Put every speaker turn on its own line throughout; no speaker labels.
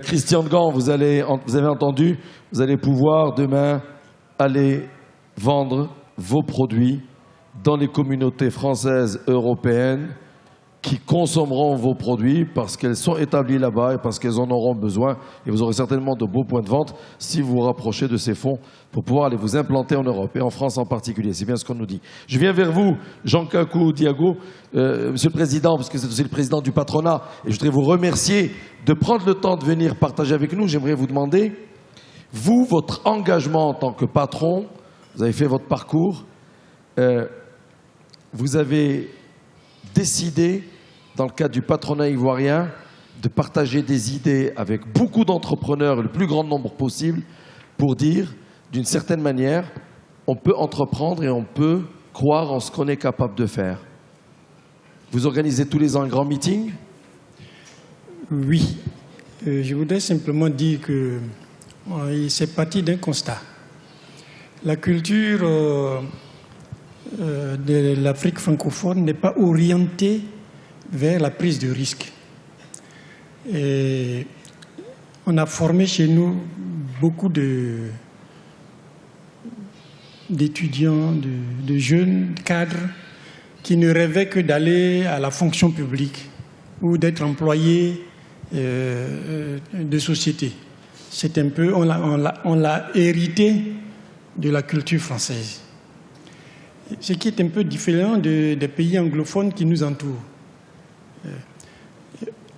Christian Gant, vous avez entendu, vous allez pouvoir demain aller vendre vos produits dans les communautés françaises, européennes, qui consommeront vos produits parce qu'elles sont établies là-bas et parce qu'elles en auront besoin. Et vous aurez certainement de beaux points de vente si vous vous rapprochez de ces fonds pour pouvoir aller vous implanter en Europe et en France en particulier. C'est bien ce qu'on nous dit. Je viens vers vous, Jean Kakou Diago, Monsieur le Président, parce que c'est aussi le président du patronat. Et je voudrais vous remercier de prendre le temps de venir partager avec nous. J'aimerais vous demander, vous, votre engagement en tant que patron, vous avez fait votre parcours, vous avez décidé, dans le cadre du patronat ivoirien, de partager des idées avec beaucoup d'entrepreneurs, le plus grand nombre possible, pour dire, d'une certaine manière, on peut entreprendre et on peut croire en ce qu'on est capable de faire. Vous organisez tous les ans un grand meeting?
Oui. Je voudrais simplement dire que c'est parti d'un constat. La culture de l'Afrique francophone n'est pas orientée vers la prise de risque. Et on a formé chez nous beaucoup d'étudiants, de jeunes cadres qui ne rêvaient que d'aller à la fonction publique ou d'être employés de société. C'est un peu, on l'a hérité de la culture française. Ce qui est un peu différent des pays anglophones qui nous entourent.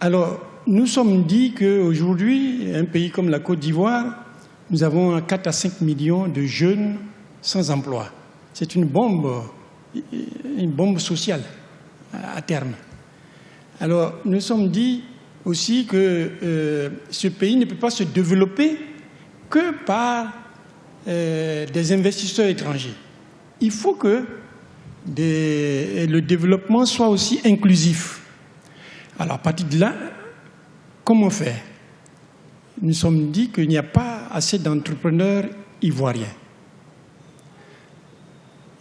Alors, nous sommes dit qu'aujourd'hui, un pays comme la Côte d'Ivoire, nous avons 4 à 5 millions de jeunes sans emploi. C'est une bombe sociale à terme. Alors, nous sommes dit aussi que ce pays ne peut pas se développer que par des investisseurs étrangers. Il faut que le développement soit aussi inclusif. Alors, à partir de là, comment faire? Nous sommes dit qu'il n'y a pas assez d'entrepreneurs ivoiriens.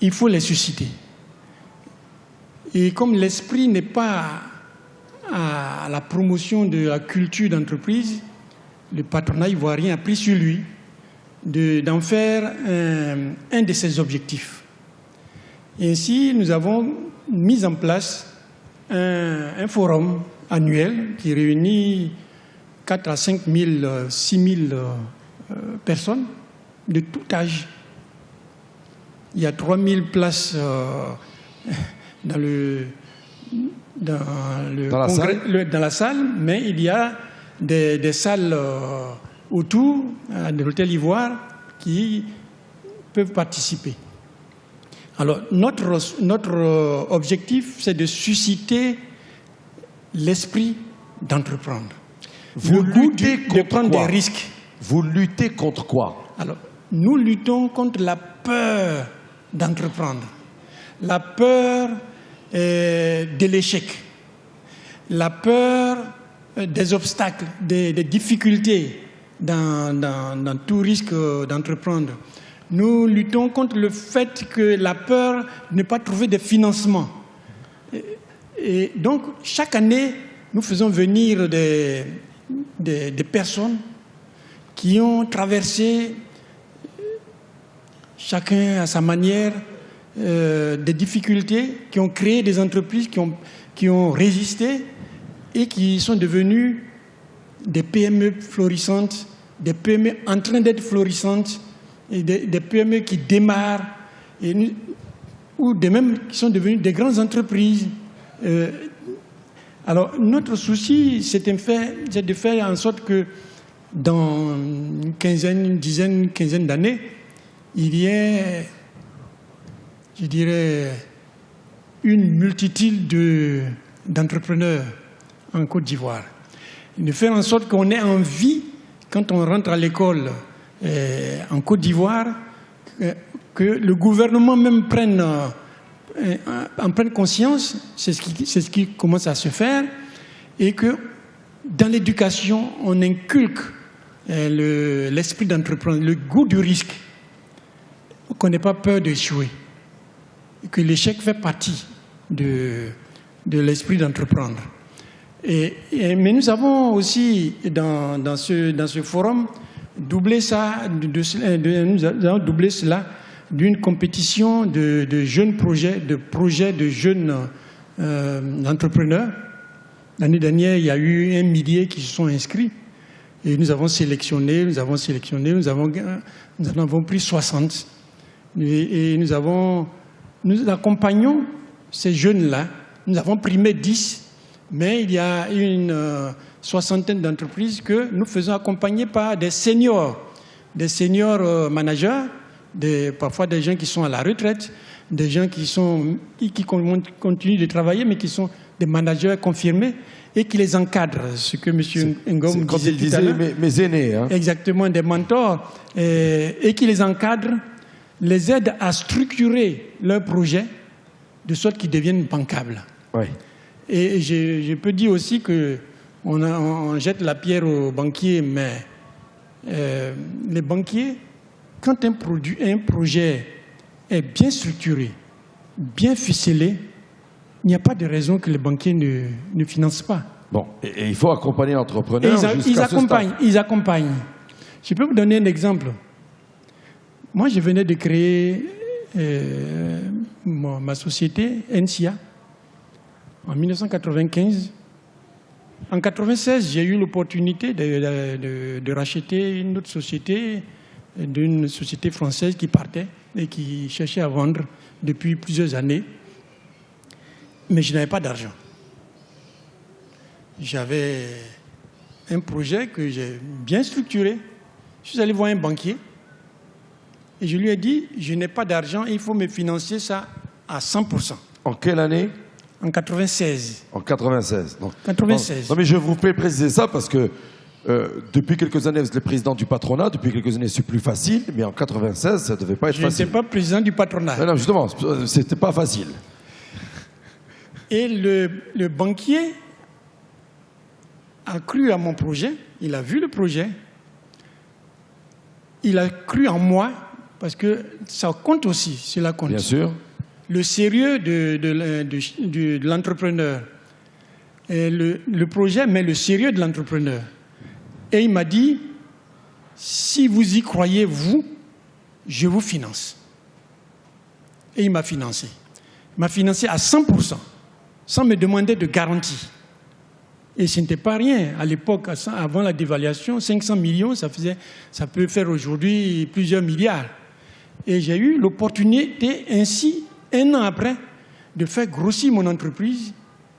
Il faut les susciter. Et comme l'esprit n'est pas à la promotion de la culture d'entreprise, le patronat ivoirien a pris sur lui d'en faire un de ses objectifs. Et ainsi, nous avons mis en place un forum annuel qui réunit 4 à 5 000, 6 000 personnes de tout âge. Il y a 3 000 places dans la salle, mais il y a des salles autour de l'Hôtel Ivoire qui peuvent participer. Alors, notre objectif, c'est de susciter l'esprit d'entreprendre.
Vous luttez
de prendre
quoi?
des risques.
Vous luttez contre quoi?
Alors, nous luttons contre la peur d'entreprendre, la peur de l'échec, la peur des obstacles, des difficultés dans tout risque d'entreprendre. Nous luttons contre le fait que la peur de ne pas trouver de financement. Et donc, chaque année, nous faisons venir des personnes qui ont traversé, chacun à sa manière, des difficultés, qui ont créé des entreprises, qui ont résisté et qui sont devenues des PME florissantes, des PME en train d'être florissantes, et des PME qui démarrent, ou des mêmes qui sont devenues des grandes entreprises. Alors, notre souci, c'est de faire en sorte que dans une quinzaine d'années, il y ait, je dirais, une multitude d'entrepreneurs en Côte d'Ivoire. De faire en sorte qu'on ait envie, quand on rentre à l'école en Côte d'Ivoire, que le gouvernement même en prenne conscience, c'est ce qui commence à se faire, et que dans l'éducation, on inculque l'esprit d'entreprendre, le goût du risque, qu'on n'ait pas peur d'échouer, et que l'échec fait partie de l'esprit d'entreprendre. Mais nous avons aussi, dans ce forum, doublé ça, nous avons doublé cela d'une compétition de jeunes projets, de jeunes entrepreneurs. L'année dernière, il y a eu 1 millier qui se sont inscrits. Et nous avons sélectionné, nous en avons pris 60. Et nous accompagnons ces jeunes-là. Nous avons primé 10. Mais il y a une soixantaine d'entreprises que nous faisons accompagner par des seniors managers, parfois des gens qui sont à la retraite, des gens qui continuent de travailler, mais qui sont des managers confirmés et qui les encadrent. Ce que M. Ngom disait tout à l'heure.
Mes aînés. Hein.
Exactement, des mentors, et qui les encadrent, les aident à structurer leurs projets de sorte qu'ils deviennent bancables.
Oui.
Et je peux dire aussi qu'on jette la pierre aux banquiers, mais les banquiers, quand un projet est bien structuré, bien ficelé, il n'y a pas de raison que les banquiers ne financent pas.
Bon, et il faut accompagner l'entrepreneur jusqu'à ce stade.
Ils accompagnent. Je peux vous donner un exemple. Moi, je venais de créer ma société, NCA, en 1995. En 1996, j'ai eu l'opportunité de racheter une autre société, d'une société française qui partait et qui cherchait à vendre depuis plusieurs années. Mais je n'avais pas d'argent. J'avais un projet que j'ai bien structuré. Je suis allé voir un banquier et je lui ai dit, je n'ai pas d'argent, il faut me financer ça à 100%.
En quelle année?
En 96.
En 96. Donc,
96.
Non, mais je vous fais préciser ça parce que depuis quelques années, vous êtes le président du patronat. Depuis quelques années, c'est plus facile. Mais en 96, ça ne devait pas être facile.
Je n'étais pas président du patronat.
Non, justement, c'était pas facile.
Et le banquier a cru à mon projet. Il a vu le projet. Il a cru en moi parce que ça compte aussi. Cela compte.
Bien sûr.
Le sérieux de l'entrepreneur, le projet, mais le sérieux de l'entrepreneur. Et il m'a dit, si vous y croyez, je vous finance. Et il m'a financé. Il m'a financé à 100%, sans me demander de garantie. Et ce n'était pas rien. À l'époque, avant la dévaluation, 500 millions, ça peut faire aujourd'hui plusieurs milliards. Et j'ai eu l'opportunité ainsi, 1 an après, de faire grossir mon entreprise.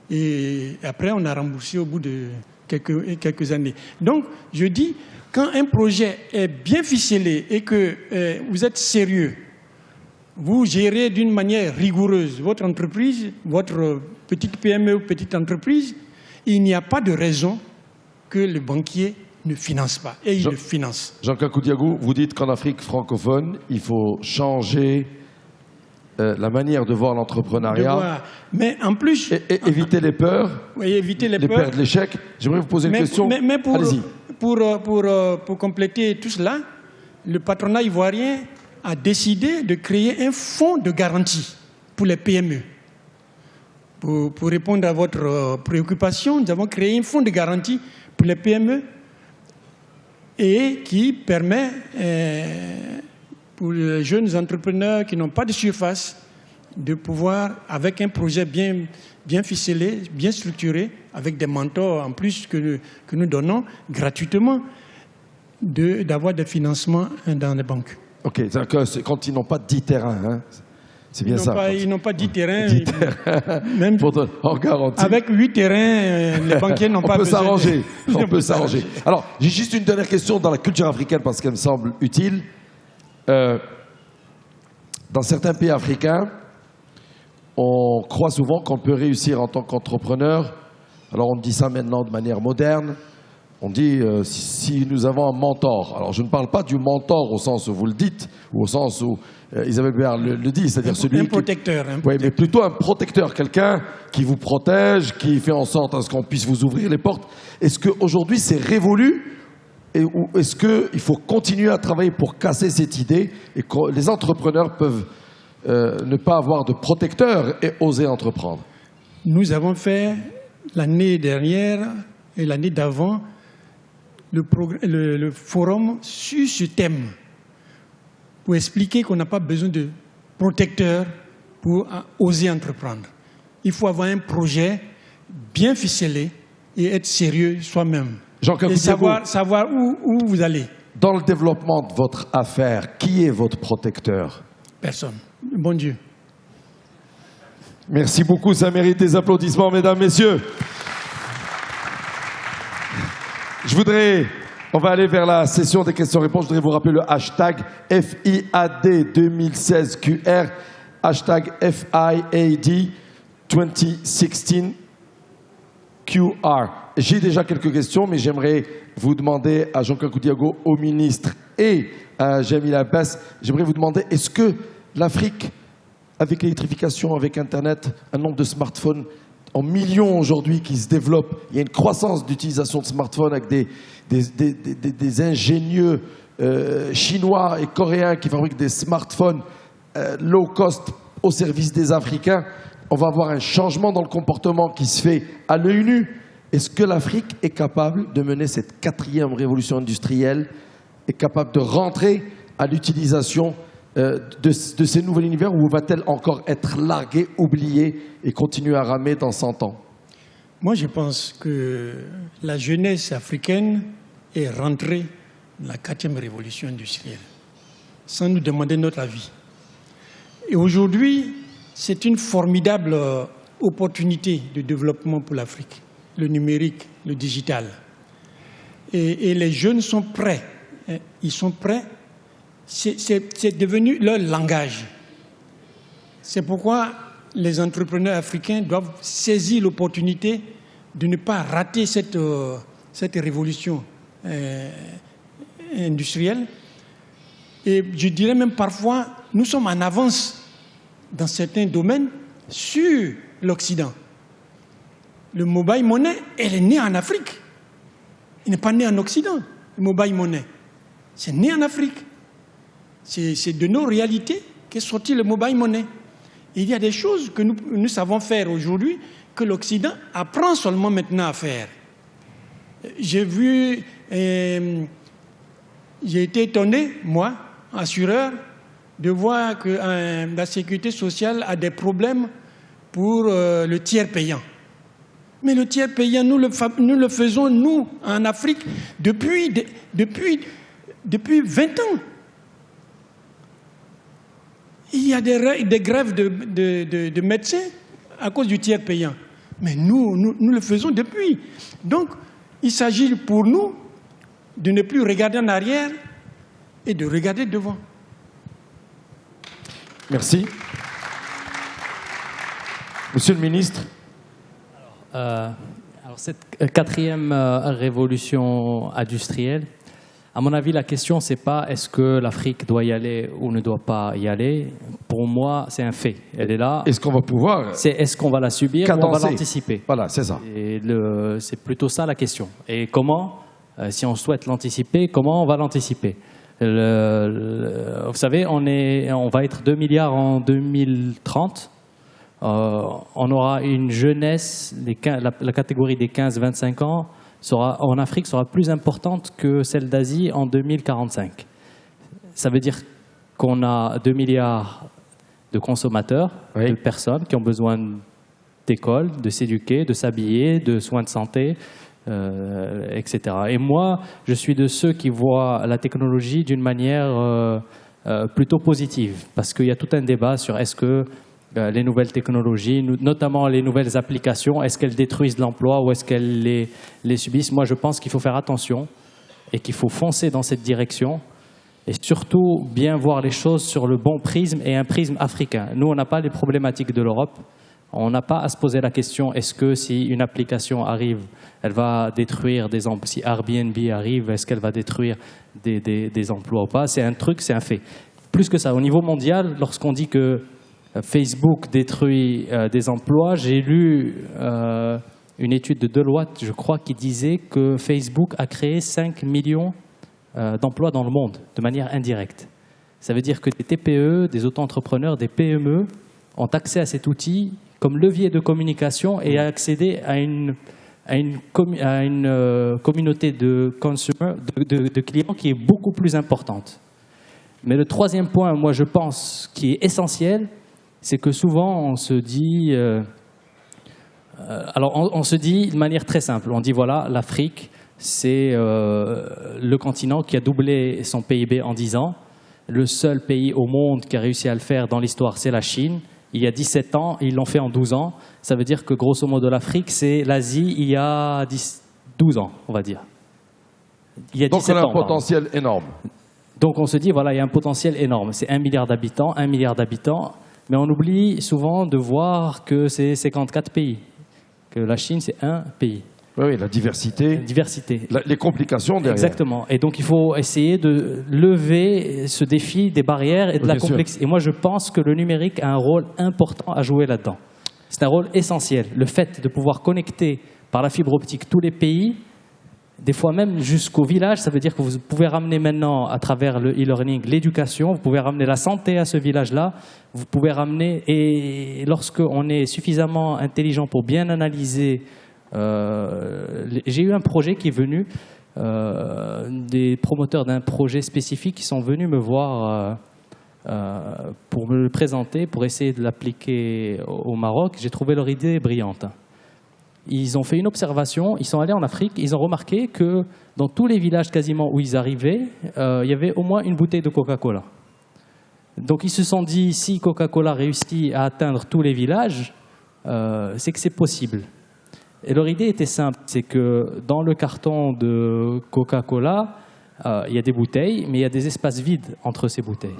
Et après, on a remboursé au bout de quelques années. Donc, je dis, quand un projet est bien ficelé et que vous êtes sérieux, vous gérez d'une manière rigoureuse votre entreprise, votre petite PME ou petite entreprise, il n'y a pas de raison que le banquier ne finance pas. Et il le finance.
Jean Kakou-Diago, vous dites qu'en Afrique francophone, il faut changer la manière de voir l'entrepreneuriat.
Mais en plus...
Et éviter les peurs.
Oui, éviter les
peurs de l'échec. J'aimerais vous poser une question.
Mais
allez-y.
Pour compléter tout cela, le patronat ivoirien a décidé de créer un fonds de garantie pour les PME. Pour répondre à votre préoccupation, nous avons créé un fonds de garantie pour les PME et qui permet, pour les jeunes entrepreneurs qui n'ont pas de surface, de pouvoir, avec un projet bien ficelé, bien structuré, avec des mentors en plus que nous donnons gratuitement, d'avoir des financements dans les banques.
Ok, c'est quand ils n'ont pas 10 terrains, hein. C'est bien ça.
Ils n'ont pas 10 terrains.
10 terrains même en garantie.
Avec 8 terrains, les banquiers n'ont pas besoin.
On peut s'arranger. Alors, j'ai juste une dernière question dans la culture africaine parce qu'elle me semble utile. Dans certains pays africains, on croit souvent qu'on peut réussir en tant qu'entrepreneur. Alors, on dit ça maintenant de manière moderne. On dit si nous avons un mentor. Alors, je ne parle pas du mentor au sens où vous le dites, ou au sens où Isabelle Béard le dit, c'est-à-dire celui
un protecteur.
Oui, mais plutôt un protecteur, quelqu'un qui vous protège, qui fait en sorte à ce qu'on puisse vous ouvrir les portes. Est-ce qu'aujourd'hui, c'est révolu ou est-ce qu'il faut continuer à travailler pour casser cette idée et que les entrepreneurs peuvent ne pas avoir de protecteur et oser entreprendre?
Nous avons fait l'année dernière et l'année d'avant le forum sur ce thème pour expliquer qu'on n'a pas besoin de protecteurs pour oser entreprendre. Il faut avoir un projet bien ficelé et être sérieux soi-même. Et savoir où vous allez.
Dans le développement de votre affaire, qui est votre protecteur?
Personne. Bon Dieu.
Merci beaucoup, ça mérite des applaudissements, mesdames, messieurs. On va aller vers la session des questions-réponses. Je voudrais vous rappeler le hashtag FIAD 2016 QR, hashtag FIAD 2016 QR. J'ai déjà quelques questions, mais j'aimerais vous demander à Jean Kakou Diago, au ministre, et à Jamila Bess, j'aimerais vous demander, est-ce que l'Afrique, avec l'électrification, avec Internet, un nombre de smartphones en millions aujourd'hui qui se développent, il y a une croissance d'utilisation de smartphones avec des ingénieux chinois et coréens qui fabriquent des smartphones low cost au service des Africains. On va avoir un changement dans le comportement qui se fait à l'œil nu. Est-ce que l'Afrique est capable de mener cette 4e révolution industrielle, est capable de rentrer à l'utilisation de ces nouveaux univers, ou va-t-elle encore être larguée, oubliée et continuer à ramer dans 100 ans?
Moi, je pense que la jeunesse africaine est rentrée dans la 4e révolution industrielle, sans nous demander notre avis. Et aujourd'hui, c'est une formidable opportunité de développement pour l'Afrique, le numérique, le digital. Et les jeunes sont prêts. Ils sont prêts. C'est devenu leur langage. C'est pourquoi les entrepreneurs africains doivent saisir l'opportunité de ne pas rater cette révolution industrielle. Et je dirais même parfois, nous sommes en avance dans certains domaines sur l'Occident. Le mobile money, elle est née en Afrique. Il n'est pas né en Occident, le mobile money. C'est né en Afrique. C'est de nos réalités qu'est sorti le mobile money. Et il y a des choses que nous savons faire aujourd'hui que l'Occident apprend seulement maintenant à faire. J'ai été étonné, moi, assureur, de voir que la sécurité sociale a des problèmes pour le tiers payant. Mais le tiers payant, nous le faisons, nous, en Afrique, depuis 20 ans. Il y a des grèves de médecins à cause du tiers payant. Mais nous le faisons depuis. Donc, il s'agit pour nous de ne plus regarder en arrière et de regarder devant.
Merci. Monsieur le ministre.
Alors cette 4e révolution industrielle, à mon avis, la question, c'est pas est-ce que l'Afrique doit y aller ou ne doit pas y aller. Pour moi, c'est un fait. Elle est là.
Est-ce qu'on va pouvoir
C'est est-ce qu'on va la subir
cadencer,
ou on va l'anticiper?
Voilà, c'est ça.
Et c'est plutôt ça la question. Et comment, si on souhaite l'anticiper, comment on va l'anticiper? Vous savez, on va être 2 milliards en 2030. On aura une jeunesse, la catégorie des 15-25 ans, en Afrique sera plus importante que celle d'Asie en 2045. Ça veut dire qu'on a 2 milliards de consommateurs, de personnes qui ont besoin d'école, de s'éduquer, de s'habiller, de soins de santé, etc. Et moi, je suis de ceux qui voient la technologie d'une manière plutôt positive, parce qu'il y a tout un débat sur est-ce que les nouvelles technologies, notamment les nouvelles applications, est-ce qu'elles détruisent l'emploi ou est-ce qu'elles les subissent? Moi, je pense qu'il faut faire attention et qu'il faut foncer dans cette direction et surtout bien voir les choses sur le bon prisme et un prisme africain. Nous, on n'a pas les problématiques de l'Europe. On n'a pas à se poser la question, est-ce que si une application arrive, elle va détruire des emplois? Si Airbnb arrive, est-ce qu'elle va détruire des emplois ou pas? C'est un truc, c'est un fait. Plus que ça, au niveau mondial, lorsqu'on dit que Facebook détruit des emplois, j'ai lu une étude de Deloitte, je crois, qui disait que Facebook a créé 5 millions d'emplois dans le monde, de manière indirecte. Ça veut dire que des TPE, des auto-entrepreneurs, des PME ont accès à cet outil comme levier de communication et accéder à une communauté de clients qui est beaucoup plus importante. Mais le troisième point, moi je pense, qui est essentiel, c'est que souvent on se dit, on se dit de manière très simple, on dit voilà, l'Afrique c'est le continent qui a doublé son PIB en 10 ans, le seul pays au monde qui a réussi à le faire dans l'histoire c'est la Chine, il y a 17 ans, ils l'ont fait en 12 ans, ça veut dire que grosso modo l'Afrique c'est l'Asie il y a 12 ans on va dire. Il y a 17
Donc on a un
ans,
potentiel énorme.
Donc on se dit, voilà, il y a un potentiel énorme. C'est 1 milliard d'habitants, mais on oublie souvent de voir que c'est 54 pays, que la Chine, c'est un pays.
Oui, la diversité. Les complications derrière.
Exactement. Et donc il faut essayer de lever ce défi des barrières et de la complexité. Et moi, je pense que le numérique a un rôle important à jouer là-dedans. C'est un rôle essentiel. Le fait de pouvoir connecter par la fibre optique tous les pays, des fois même jusqu'au village, ça veut dire que vous pouvez ramener maintenant à travers le e-learning l'éducation, vous pouvez ramener la santé à ce village-là, vous pouvez ramener, et lorsqu'on est suffisamment intelligent pour bien analyser, j'ai eu un projet qui est venu, des promoteurs d'un projet spécifique qui sont venus me voir pour me le présenter, pour essayer de l'appliquer au Maroc. J'ai trouvé leur idée brillante. Ils ont fait une observation, ils sont allés en Afrique, ils ont remarqué que dans tous les villages quasiment où ils arrivaient, il y avait au moins une bouteille de Coca-Cola. Donc ils se sont dit, si Coca-Cola réussit à atteindre tous les villages, c'est que c'est possible. Et leur idée était simple, c'est que dans le carton de Coca-Cola, il y a des bouteilles, mais il y a des espaces vides entre ces bouteilles.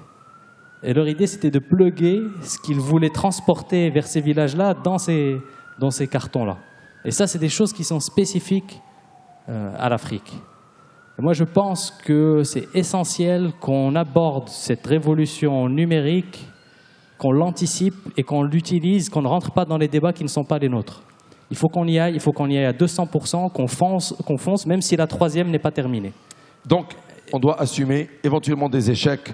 Et leur idée, c'était de plugger ce qu'ils voulaient transporter vers ces villages-là dans ces cartons-là. Et ça, c'est des choses qui sont spécifiques à l'Afrique. Et moi, je pense que c'est essentiel qu'on aborde cette révolution numérique, qu'on l'anticipe et qu'on l'utilise, qu'on ne rentre pas dans les débats qui ne sont pas les nôtres. Il faut qu'on y aille à 200%, qu'on fonce, même si la troisième n'est pas terminée.
Donc, on doit assumer éventuellement des échecs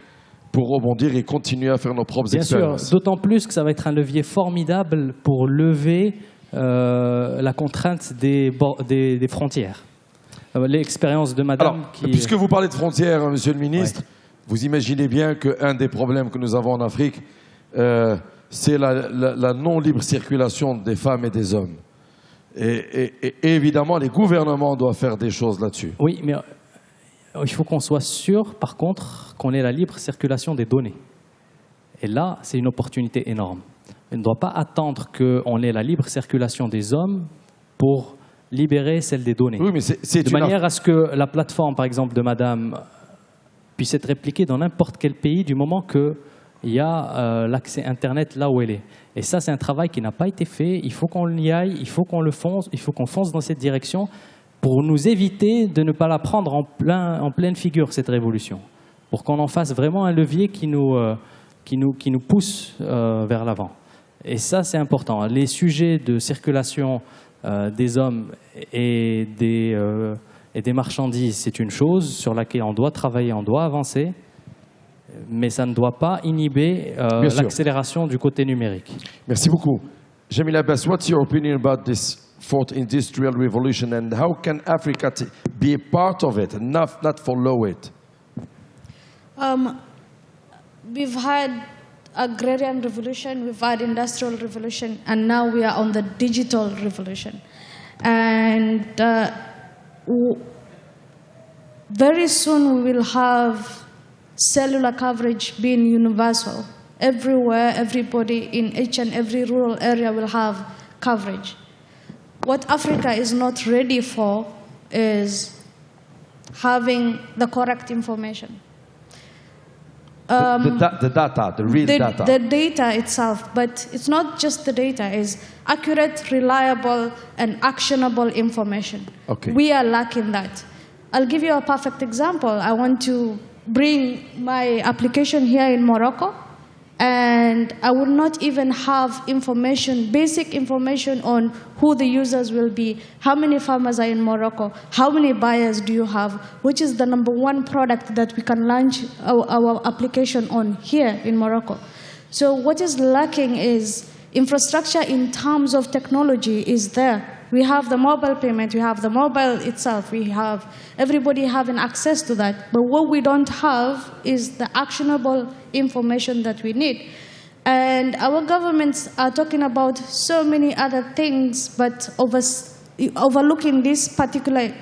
pour rebondir et continuer à faire nos propres expériences.
Bien sûr, d'autant plus que ça va être un levier formidable pour lever la contrainte des frontières. L'expérience de madame
Alors, puisque vous parlez de frontières, monsieur le ministre, vous imaginez bien qu'un des problèmes que nous avons en Afrique, c'est la non-libre circulation des femmes et des hommes. Et évidemment, les gouvernements doivent faire des choses là-dessus.
Oui, mais il faut qu'on soit sûr, par contre, qu'on ait la libre circulation des données. Et là, c'est une opportunité énorme. On ne doit pas attendre qu'on ait la libre circulation des hommes pour libérer celle des données.
Oui, mais c'est
de manière à ce que la plateforme, par exemple, de madame puisse être répliquée dans n'importe quel pays du moment qu'il y a l'accès Internet là où elle est. Et ça, c'est un travail qui n'a pas été fait. Il faut qu'on y aille, il faut qu'on fonce dans cette direction pour nous éviter de ne pas la prendre en pleine figure, cette révolution. Pour qu'on en fasse vraiment un levier qui nous pousse vers l'avant. Et ça, c'est important. Les sujets de circulation des hommes et des marchandises, c'est une chose sur laquelle on doit travailler, on doit avancer, mais ça ne doit pas inhiber l'accélération du côté numérique.
Merci beaucoup. Jamil Abbas, what's your opinion about this fourth industrial revolution and how can Africa be a part of it and not follow it?
We've had agrarian revolution, we've had industrial revolution, and now we are on the digital revolution. And very soon we will have cellular coverage being universal. Everywhere, everybody in each and every rural area will have coverage. What Africa is not ready for is having the correct information.
The data, the real data.
The data itself, but it's not just the data, it's accurate, reliable, and actionable information.
Okay.
We are lacking that. I'll give you a perfect example. I want to bring my application here in Morocco, and I will not even have information, basic information on who the users will be, how many farmers are in Morocco, how many buyers do you have, which is the #1 product that we can launch our application on here in Morocco. So what is lacking is infrastructure in terms of technology is there. We have the mobile payment, we have the mobile itself, we have everybody having access to that. But what we don't have is the actionable information that we need. And our governments are talking about so many other things, but overlooking this particular,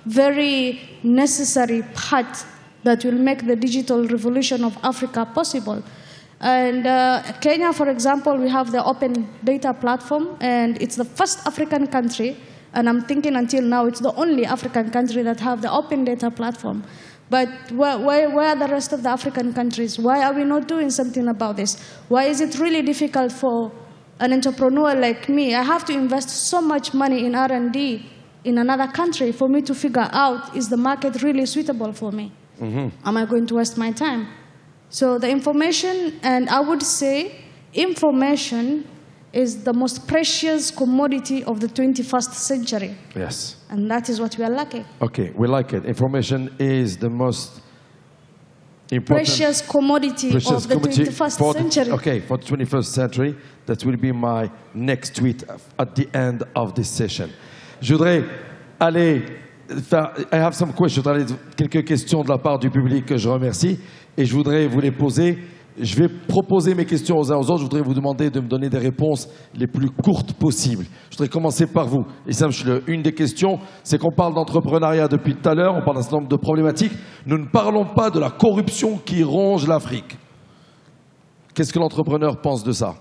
very necessary part that will make the digital revolution of Africa possible. And Kenya, for example, we have the open data platform, and it's the first African country, and I'm thinking until now it's the only African country that have the open data platform. But where are the rest of the African countries? Why are we not doing something about this? Why is it really difficult for an entrepreneur like me? I have to invest so much money in R&D in another country for me to figure out, is the market really suitable for me? Am I going to waste my time? So the information, and I would say information is the most precious commodity of the 21st century.
Yes.
And that is what we are lacking.
Okay, we like it. Information is the most important...
Precious commodity of the 21st century.
Okay, for the 21st century. That will be my next tweet at the end of this session. Je voudrais aller faire... I have some questions. Quelques questions de la part du public que je remercie. Et je voudrais vous les poser. Je vais proposer mes questions aux uns aux autres. Je voudrais vous demander de me donner des réponses les plus courtes possibles. Je voudrais commencer par vous. Et ça, une des questions, c'est qu'on parle d'entrepreneuriat depuis tout à l'heure. On parle d'un certain nombre de problématiques. Nous ne parlons pas de la corruption qui ronge l'Afrique. Qu'est-ce que l'entrepreneur pense de ça?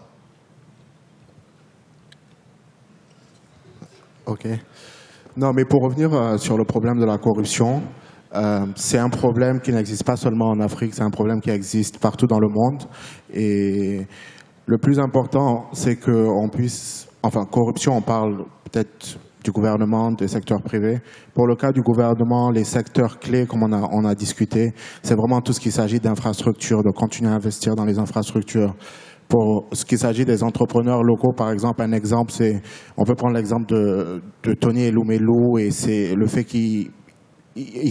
Ok. Non, mais pour revenir sur le problème de la corruption, c'est un problème qui n'existe pas seulement en Afrique, c'est un problème qui existe partout dans le monde. Et le plus important, c'est qu'on puisse... Enfin, corruption, on parle peut-être du gouvernement, des secteurs privés. Pour le cas du gouvernement, les secteurs clés, comme on a discuté, c'est vraiment tout ce qui s'agit d'infrastructures, de continuer à investir dans les infrastructures. Pour ce qui s'agit des entrepreneurs locaux, par exemple, un exemple, c'est... On peut prendre l'exemple de Tony Elumelu, et c'est le fait qu'ils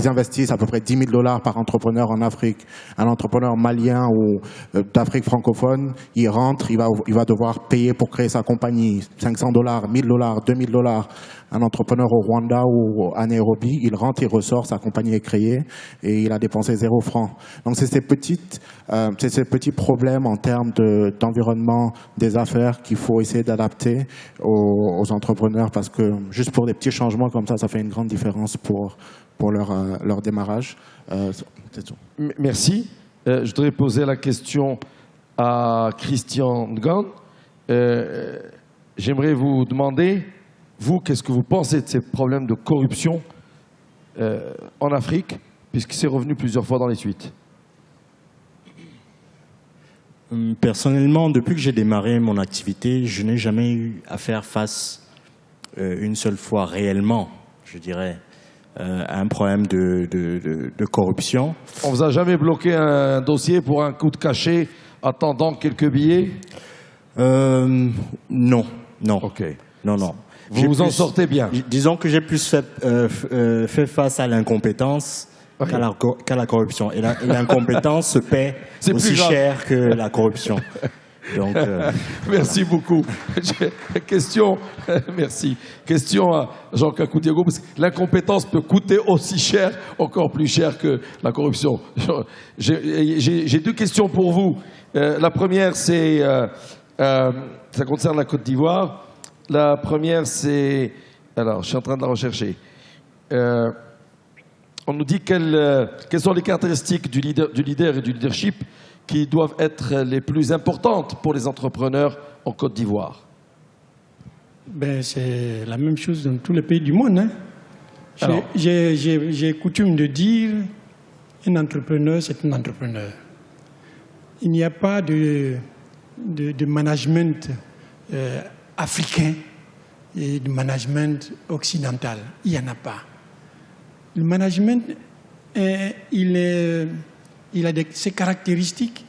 investissent à peu près $10 000 par entrepreneur en Afrique. Un entrepreneur malien ou d'Afrique francophone, il rentre, il va devoir payer pour créer sa compagnie $500, $1 000, $2 000. Un entrepreneur au Rwanda ou à Nairobi, il rentre, il ressort, sa compagnie est créée et il a dépensé 0 francs. Donc c'est ces petits problèmes en termes d'environnement des affaires qu'il faut essayer d'adapter aux entrepreneurs, parce que juste pour des petits changements comme ça fait une grande différence pour leur démarrage. C'est tout.
Merci. Je voudrais poser la question à Christian Ngan. J'aimerais vous demander, vous, qu'est-ce que vous pensez de ces problèmes de corruption en Afrique, puisque c'est revenu plusieurs fois dans les suites?
Personnellement, depuis que j'ai démarré mon activité, je n'ai jamais eu à faire face une seule fois réellement, je dirais, à un problème de corruption.
On vous a jamais bloqué un dossier pour un coup de cachet attendant quelques billets?
Non.
Ok.
Non.
Vous vous en sortez bien?
Disons que j'ai plus fait face à l'incompétence qu'à la corruption. Et l'incompétence se paie aussi cher que la corruption. Donc,
Merci beaucoup. Merci. Question à Jean Kakou-Diego, parce que l'incompétence peut coûter aussi cher, encore plus cher que la corruption. J'ai 2 questions pour vous. La première, c'est, ça concerne la Côte d'Ivoire. La première, c'est, alors, je suis en train de la rechercher. On nous dit quelles sont les caractéristiques du leader et du leadership qui doivent être les plus importantes pour les entrepreneurs en Côte d'Ivoire?
C'est la même chose dans tous les pays du monde. J'ai coutume de dire, un entrepreneur, c'est un entrepreneur. Il n'y a pas de management africain et de management occidental. Il n'y en a pas. Le management, il a ces caractéristiques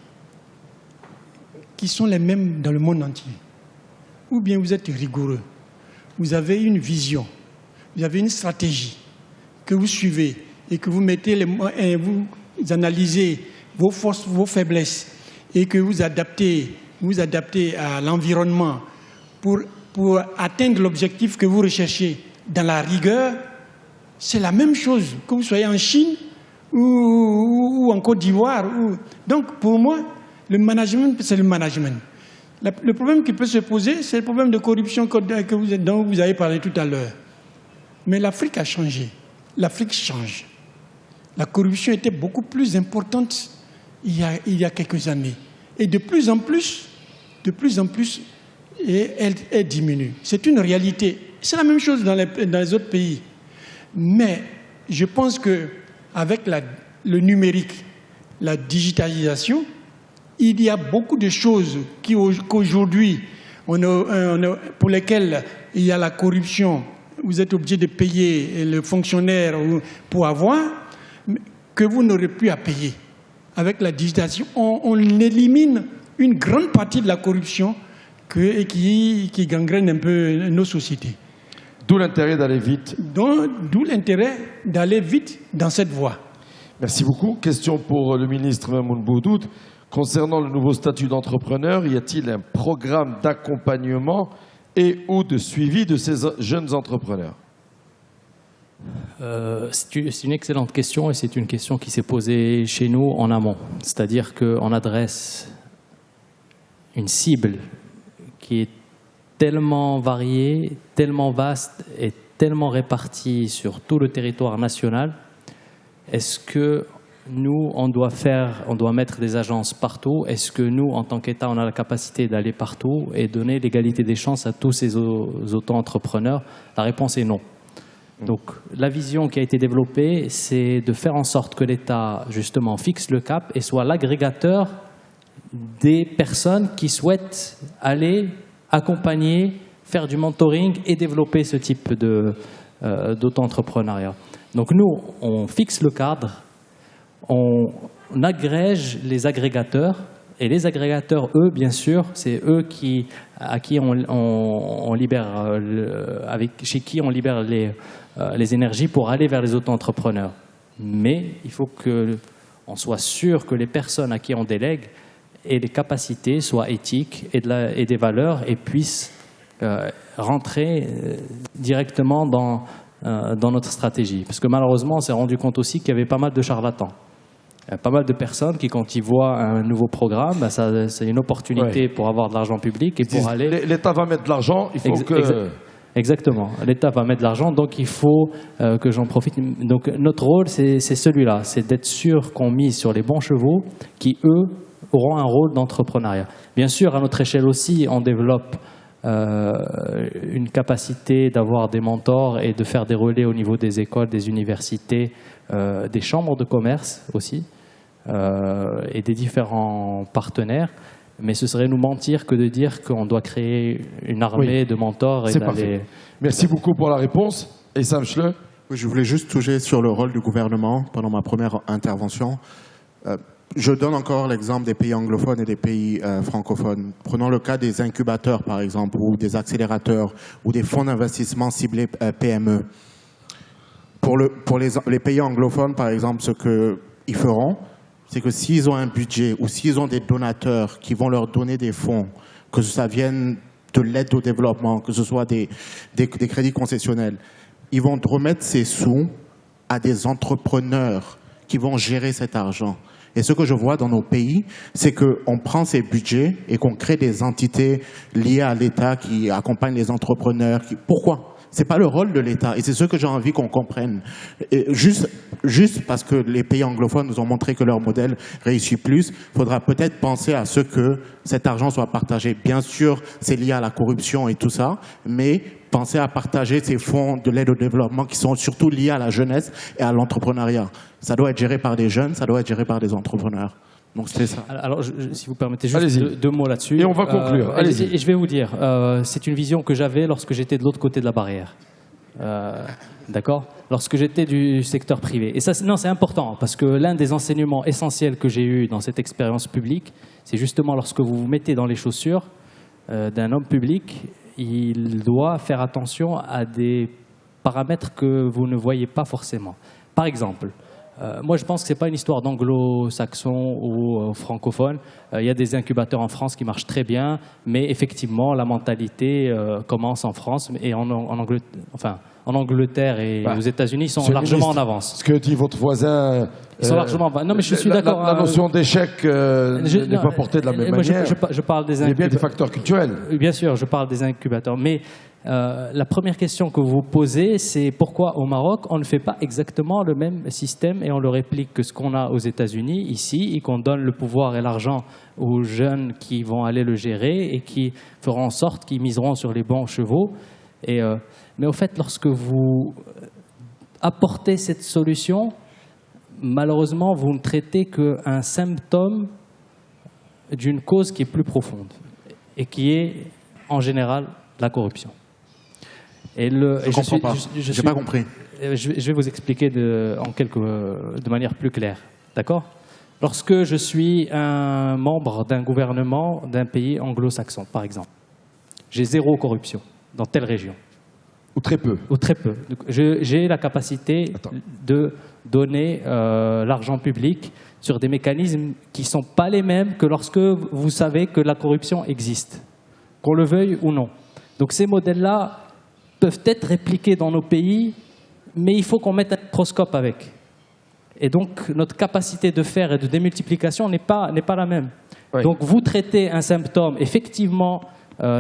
qui sont les mêmes dans le monde entier. Ou bien vous êtes rigoureux, vous avez une vision, vous avez une stratégie que vous suivez et que vous mettez vous analysez vos forces, vos faiblesses et que vous adaptez vous adaptez à l'environnement pour atteindre l'objectif que vous recherchez dans la rigueur, c'est la même chose que vous soyez en Chine ou en Côte d'Ivoire. Donc, pour moi, le management, c'est le management. Le problème qui peut se poser, c'est le problème de corruption dont vous avez parlé tout à l'heure. Mais l'Afrique a changé. L'Afrique change. La corruption était beaucoup plus importante il y a quelques années. Et de plus en plus, elle diminue. C'est une réalité. C'est la même chose dans les autres pays. Mais je pense qu'avec le numérique, la digitalisation, il y a beaucoup de choses qu'aujourd'hui, pour lesquelles il y a la corruption. Vous êtes obligé de payer le fonctionnaire pour avoir, que vous n'aurez plus à payer. Avec la digitalisation, on élimine une grande partie de la corruption qui gangrène un peu nos sociétés.
D'où l'intérêt d'aller vite.
D'où l'intérêt d'aller vite dans cette voie.
Merci beaucoup. Question pour le ministre Mamoun Bouhoudoud. Concernant le nouveau statut d'entrepreneur, y a-t-il un programme d'accompagnement et ou de suivi de ces jeunes entrepreneurs?
C'est une excellente question et c'est une question qui s'est posée chez nous en amont. C'est-à-dire qu'on adresse une cible qui est tellement variée, tellement vaste et tellement répartie sur tout le territoire national. Est-ce que nous, on doit mettre des agences partout? Est-ce que nous, en tant qu'État, on a la capacité d'aller partout et donner l'égalité des chances à tous ces auto-entrepreneurs? La réponse est non. Donc, la vision qui a été développée, c'est de faire en sorte que l'État, justement, fixe le cap et soit l'agrégateur des personnes qui souhaitent aller accompagner, faire du mentoring et développer ce type d'auto-entrepreneuriat. Donc, nous, on fixe le cadre, on agrège les agrégateurs. Et les agrégateurs, eux, bien sûr, c'est eux chez qui on libère les énergies pour aller vers les auto-entrepreneurs. Mais il faut qu'on soit sûr que les personnes à qui on délègue aient les capacités, soient éthiques et des valeurs et puissent rentrer directement dans notre stratégie. Parce que malheureusement, on s'est rendu compte aussi qu'il y avait pas mal de charlatans. Il y a pas mal de personnes qui, quand ils voient un nouveau programme, c'est une opportunité pour avoir de l'argent public et pour aller...
L'État va mettre de l'argent, il faut
Exactement. L'État va mettre de l'argent, donc il faut que j'en profite. Donc notre rôle, c'est celui-là, c'est d'être sûr qu'on mise sur les bons chevaux qui, eux, auront un rôle d'entrepreneuriat. Bien sûr, à notre échelle aussi, on développe une capacité d'avoir des mentors et de faire des relais au niveau des écoles, des universités, des chambres de commerce aussi, et des différents partenaires. Mais ce serait nous mentir que de dire qu'on doit créer une armée de mentors.
C'est parfait. Merci beaucoup pour la réponse. Et Sam Schle.
Oui, je voulais juste toucher sur le rôle du gouvernement pendant ma première intervention. Je donne encore l'exemple des pays anglophones et des pays francophones. Prenons le cas des incubateurs, par exemple, ou des accélérateurs, ou des fonds d'investissement ciblés PME. Pour les pays anglophones, par exemple, ce qu'ils feront, c'est que s'ils ont un budget ou s'ils ont des donateurs qui vont leur donner des fonds, que ça vienne de l'aide au développement, que ce soit des crédits concessionnels, ils vont remettre ces sous à des entrepreneurs qui vont gérer cet argent. Et ce que je vois dans nos pays, c'est qu'on prend ces budgets et qu'on crée des entités liées à l'État qui accompagnent les entrepreneurs. Pourquoi ? C'est pas le rôle de l'État et c'est ce que j'ai envie qu'on comprenne. Et juste parce que les pays anglophones nous ont montré que leur modèle réussit plus, il faudra peut-être penser à ce que cet argent soit partagé. Bien sûr, c'est lié à la corruption et tout ça, mais penser à partager ces fonds de l'aide au développement qui sont surtout liés à la jeunesse et à l'entrepreneuriat. Ça doit être géré par des jeunes, ça doit être géré par des entrepreneurs. Donc c'est ça.
Alors, si vous permettez juste deux mots là-dessus.
Et on va conclure. Allez-y.
Et je vais vous dire, c'est une vision que j'avais lorsque j'étais de l'autre côté de la barrière. D'accord ? Lorsque j'étais du secteur privé. Et ça, c'est important, parce que l'un des enseignements essentiels que j'ai eu dans cette expérience publique, c'est justement lorsque vous vous mettez dans les chaussures d'un homme public, il doit faire attention à des paramètres que vous ne voyez pas forcément. Par exemple, moi, je pense que ce n'est pas une histoire d'anglo-saxon ou francophone. Il y a des incubateurs en France qui marchent très bien, mais effectivement, la mentalité commence en France et en Angleterre et aux États-Unis, ils sont largement en avance.
Ce que dit votre voisin...
Ils sont largement en avance. Non, mais je suis d'accord.
La notion d'échec n'est pas portée de la même manière.
Je parle des
Il y a bien des facteurs culturels.
Bien sûr, je parle des incubateurs. Mais la première question que vous posez, c'est pourquoi au Maroc, on ne fait pas exactement le même système et on le réplique que ce qu'on a aux États-Unis, ici, et qu'on donne le pouvoir et l'argent aux jeunes qui vont aller le gérer et qui feront en sorte qu'ils miseront sur les bons chevaux. Mais au fait, lorsque vous apportez cette solution, malheureusement, vous ne traitez qu'un symptôme d'une cause qui est plus profonde et qui est, en général, la corruption.
Je ne comprends pas. Je n'ai pas compris.
Je vais vous expliquer de manière plus claire. D'accord ? Lorsque je suis un membre d'un gouvernement d'un pays anglo-saxon, par exemple, j'ai 0 corruption dans telle région.
Ou très peu.
Ou très peu. J'ai la capacité de donner l'argent public sur des mécanismes qui ne sont pas les mêmes que lorsque vous savez que la corruption existe, qu'on le veuille ou non. Donc ces modèles-là peuvent être répliqués dans nos pays, mais il faut qu'on mette un microscope avec. Et donc notre capacité de faire et de démultiplication n'est pas la même. Oui. Donc vous traitez un symptôme, effectivement,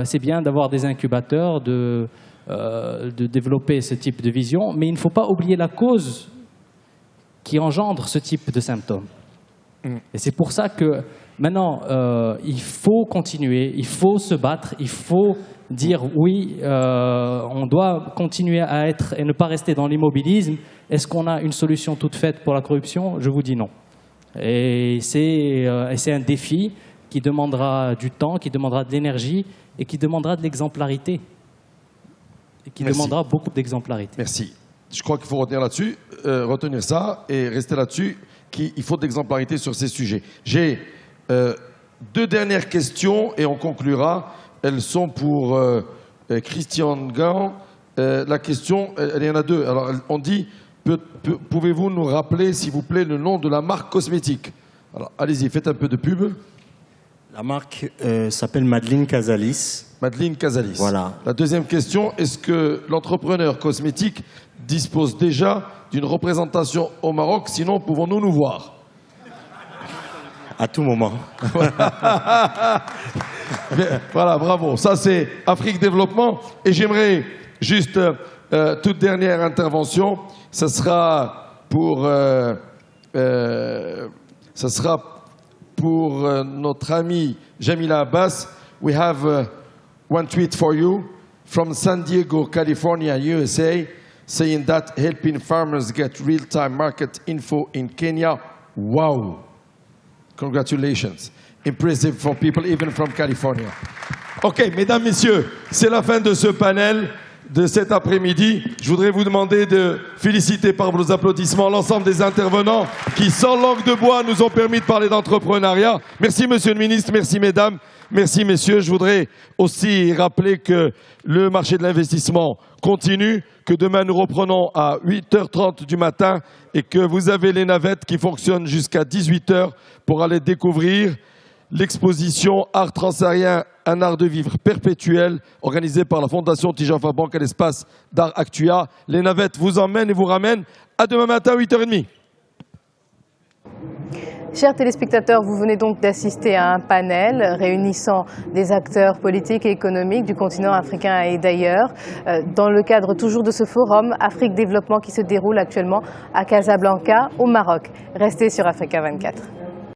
c'est bien d'avoir des incubateurs, de développer ce type de vision, mais il ne faut pas oublier la cause qui engendre ce type de symptômes. Et c'est pour ça que maintenant, il faut continuer, il faut se battre, il faut dire oui, on doit continuer à être et ne pas rester dans l'immobilisme. Est-ce qu'on a une solution toute faite pour la corruption? Je vous dis non. Et c'est un défi qui demandera du temps, qui demandera de l'énergie et qui demandera de l'exemplarité. Et qui demandera beaucoup d'exemplarité.
Merci. Je crois qu'il faut retenir ça et rester là-dessus, qu'il faut de l'exemplarité sur ces sujets. J'ai 2 dernières questions et on conclura. Elles sont pour Christian Gant. La question, il y en a 2. Alors, on dit, pouvez-vous nous rappeler, s'il vous plaît, le nom de la marque cosmétique? Alors, allez-y, faites un peu de pub.
La marque s'appelle Madeleine Casalis.
Madeleine Casalis.
Voilà.
La deuxième question, est-ce que l'entrepreneur cosmétique dispose déjà d'une représentation au Maroc? Sinon, pouvons-nous nous voir?
À tout moment.
Voilà, bravo. Ça, c'est Afrique Développement. Et j'aimerais juste, toute dernière intervention, ce sera pour notre ami Jamila Abbas. We have one tweet for you from San Diego, California, USA, saying that helping farmers get real-time market info in Kenya. Wow. Congratulations. Impressive for people even from California. OK, mesdames, messieurs, c'est la fin de ce panel de cet après-midi. Je voudrais vous demander de féliciter par vos applaudissements l'ensemble des intervenants qui, sans langue de bois, nous ont permis de parler d'entrepreneuriat. Merci, monsieur le ministre. Merci, mesdames. Merci, messieurs. Je voudrais aussi rappeler que le marché de l'investissement continue, que demain nous reprenons à 8h30 du matin et que vous avez les navettes qui fonctionnent jusqu'à 18h pour aller découvrir l'exposition Art Transsaharien, un art de vivre perpétuel, organisée par la Fondation Tijanfa Banque à l'espace d'art Actua. Les navettes vous emmènent et vous ramènent. À demain matin, 8h30.
Chers téléspectateurs, vous venez donc d'assister à un panel réunissant des acteurs politiques et économiques du continent africain et d'ailleurs, dans le cadre toujours de ce forum Afrique Développement qui se déroule actuellement à Casablanca, au Maroc. Restez sur Africa 24.